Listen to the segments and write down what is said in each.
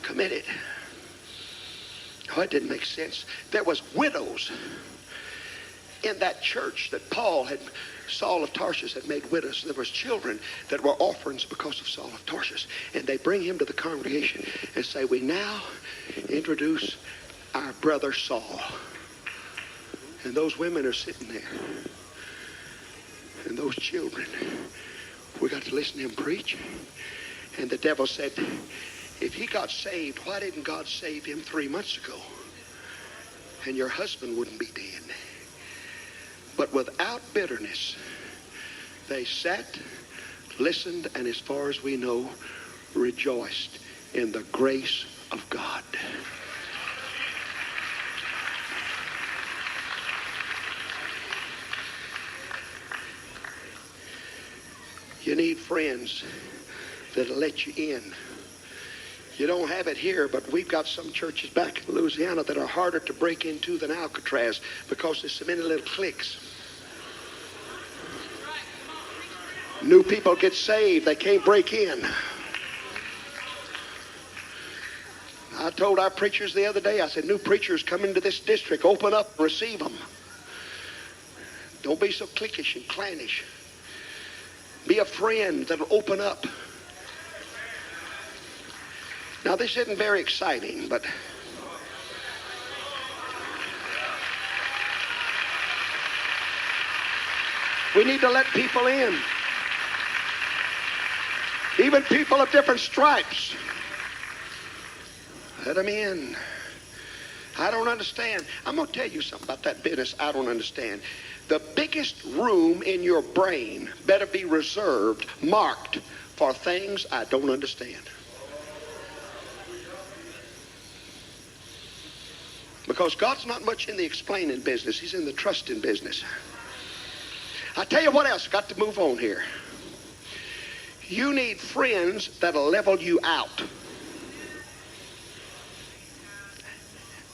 committed. Oh, it didn't make sense. There was widows in that church that Saul of Tarsus had made widows. There was children that were orphans because of Saul of Tarsus. And they bring him to the congregation and say, we now introduce our brother Saul. And those women are sitting there. And those children, we got to listen to him preach. And the devil said, if he got saved, why didn't God save him 3 months ago? And your husband wouldn't be dead. But without bitterness, they sat, listened, and as far as we know, rejoiced in the grace of God. You need friends that'll let you in. You don't have it here, but we've got some churches back in Louisiana that are harder to break into than Alcatraz because there's so many little cliques. New people get saved, they can't break in. I told our preachers the other day, I said, new preachers come into this district, open up and receive them. Don't be so cliquish and clannish. Be a friend that'll open up. Now, this isn't very exciting, but we need to let people in. Even people of different stripes. Let them in. I don't understand. I'm going to tell you something about that business I don't understand. The biggest room in your brain better be reserved, marked for things I don't understand. Because God's not much in the explaining business. He's in the trusting business. I tell you what else, got to move on here. You need friends that'll level you out.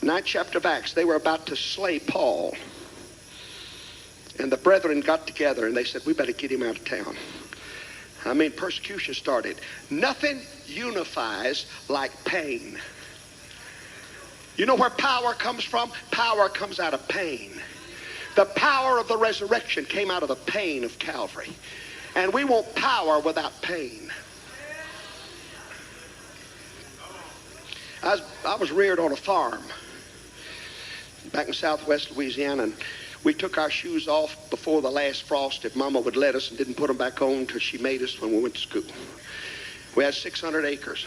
9th chapter of Acts, they were about to slay Paul. And the brethren got together and they said, we better get him out of town. I mean, persecution started. Nothing unifies like pain. You know where power comes from? Power comes out of pain. The power of the resurrection came out of the pain of Calvary. And we want power without pain. I was reared on a farm back in southwest Louisiana, and we took our shoes off before the last frost if Mama would let us, and didn't put them back on until she made us when we went to school. We had 600 acres,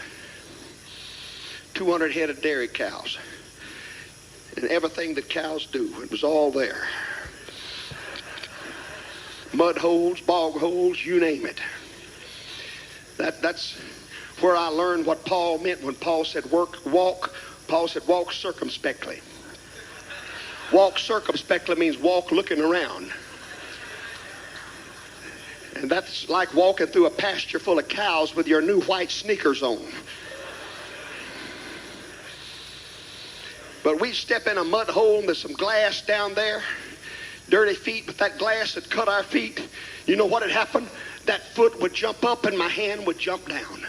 200 head of dairy cows, and everything that cows do. It was all there. Mud holes, bog holes, you name it. That's where I learned what Paul meant when Paul said walk. Paul said walk circumspectly. Walk circumspectly means walk looking around. And that's like walking through a pasture full of cows with your new white sneakers on. But we'd step in a mud hole and there's some glass down there. Dirty feet, but that glass had cut our feet. You know what had happened? That foot would jump up and my hand would jump down.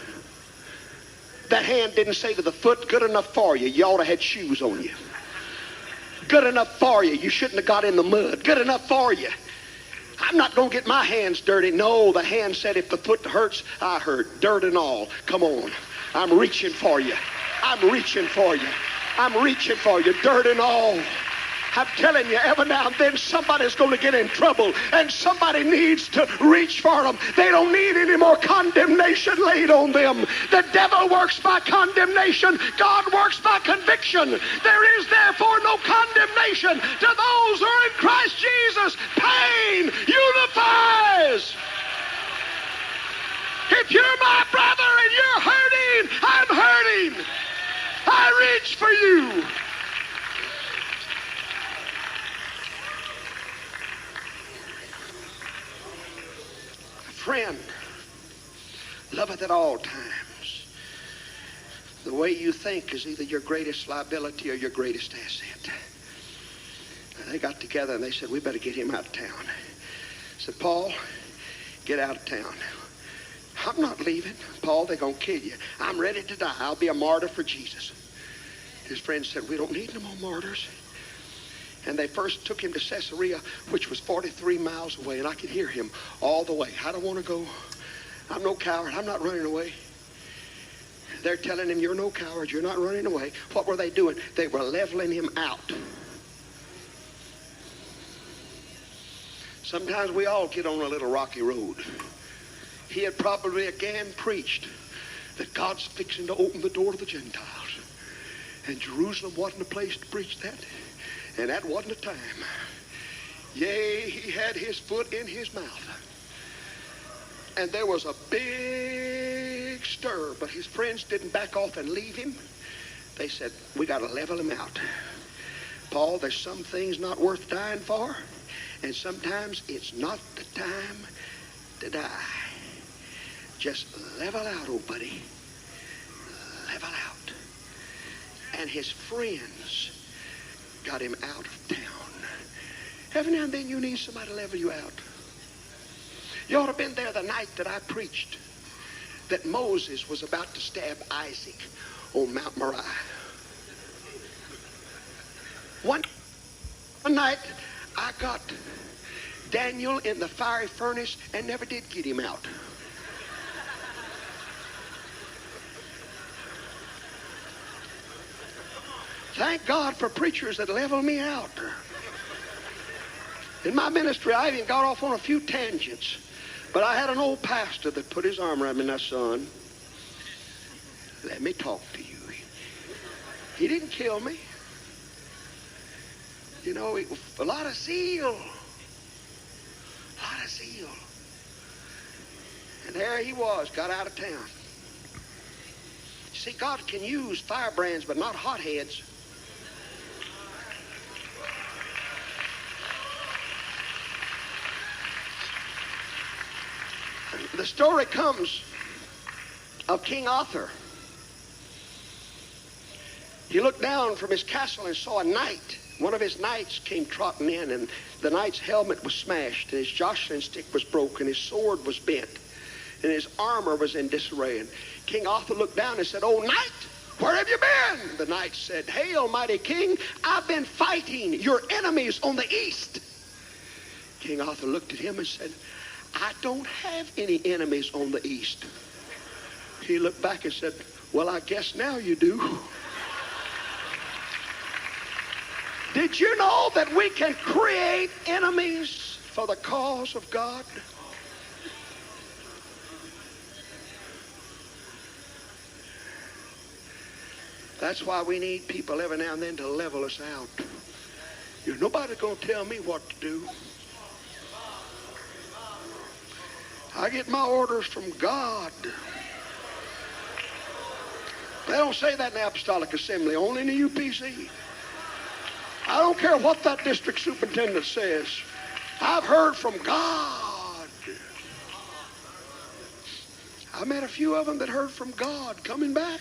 That hand didn't say to the foot, good enough for you. You ought to have had shoes on you. Good enough for you. You shouldn't have got in the mud. Good enough for you. I'm not going to get my hands dirty. No, the hand said, if the foot hurts, I hurt. Dirt and all. Come on. I'm reaching for you. I'm reaching for you. I'm reaching for you. Dirt and all. I'm telling you, every now and then somebody's going to get in trouble and somebody needs to reach for them. They don't need any more condemnation laid on them. The devil works by condemnation. God works by conviction. There is therefore no condemnation to those who are in Christ Jesus. Pain unifies. If you're my brother and you're hurting, I'm hurting. I reach for you. Friend, loveth at all times. The way you think is either your greatest liability or your greatest asset. And they got together and they said, we better get him out of town. I said, Paul, get out of town. I'm not leaving. Paul, they're going to kill you. I'm ready to die. I'll be a martyr for Jesus. His friends said, we don't need no more martyrs. And they first took him to Caesarea, which was 43 miles away. And I could hear him all the way. I don't want to go. I'm no coward. I'm not running away. They're telling him, you're no coward. You're not running away. What were they doing? They were leveling him out. Sometimes we all get on a little rocky road. He had probably again preached that God's fixing to open the door to the Gentiles. And Jerusalem wasn't a place to preach that. And that wasn't a time. Yea, he had his foot in his mouth. And there was a big stir, but his friends didn't back off and leave him. They said, we got to level him out. Paul, there's some things not worth dying for, and sometimes it's not the time to die. Just level out, old buddy. Level out. And his friends got him out of town. Every now and then you need somebody to level you out. You ought to have been there the night that I preached that Moses was about to stab Isaac on Mount Moriah. One night I got Daniel in the fiery furnace and never did get him out. Thank God for preachers that level me out. In my ministry, I even got off on a few tangents. But I had an old pastor that put his arm around me. Now, son, let me talk to you. He didn't kill me. You know, a lot of zeal. A lot of zeal. And there he was, got out of town. You see, God can use firebrands, but not hotheads. The story comes of King Arthur. He looked down from his castle and saw a knight. One of his knights came trotting in, and the knight's helmet was smashed, and his jostling stick was broken, his sword was bent, and his armor was in disarray. And King Arthur looked down and said, "Oh, knight, where have you been?" The knight said, "Hail, mighty king, I've been fighting your enemies on the east." King Arthur looked at him and said, "I don't have any enemies on the east." He looked back and said, "Well, I guess now you do." Did you know that we can create enemies for the cause of God? That's why we need people every now and then to level us out. Nobody's going to tell me what to do. I get my orders from God. They don't say that in the Apostolic Assembly, only in the UPC. I don't care what that district superintendent says. I've heard from God. I met a few of them that heard from God coming back.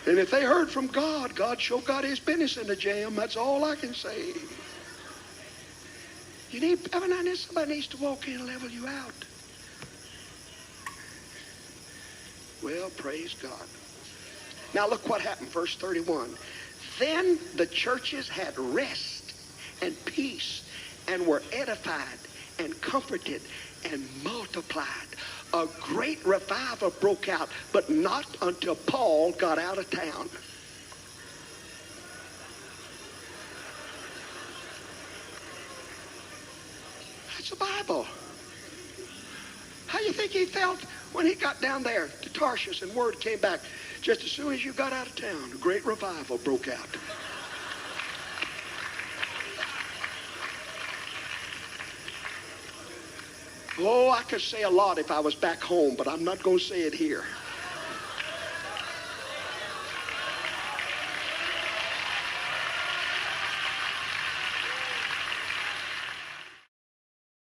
And if they heard from God, God sure got his business in the jam. That's all I can say. Every now and then somebody needs to walk in and level you out. Well, praise God. Now look what happened, verse 31. Then the churches had rest and peace and were edified and comforted and multiplied. A great revival broke out, but not until Paul got out of town. That's the Bible. How do you think he felt when he got down there to Tarshish and word came back? Just as soon as you got out of town, a great revival broke out. Oh, I could say a lot if I was back home, but I'm not going to say it here.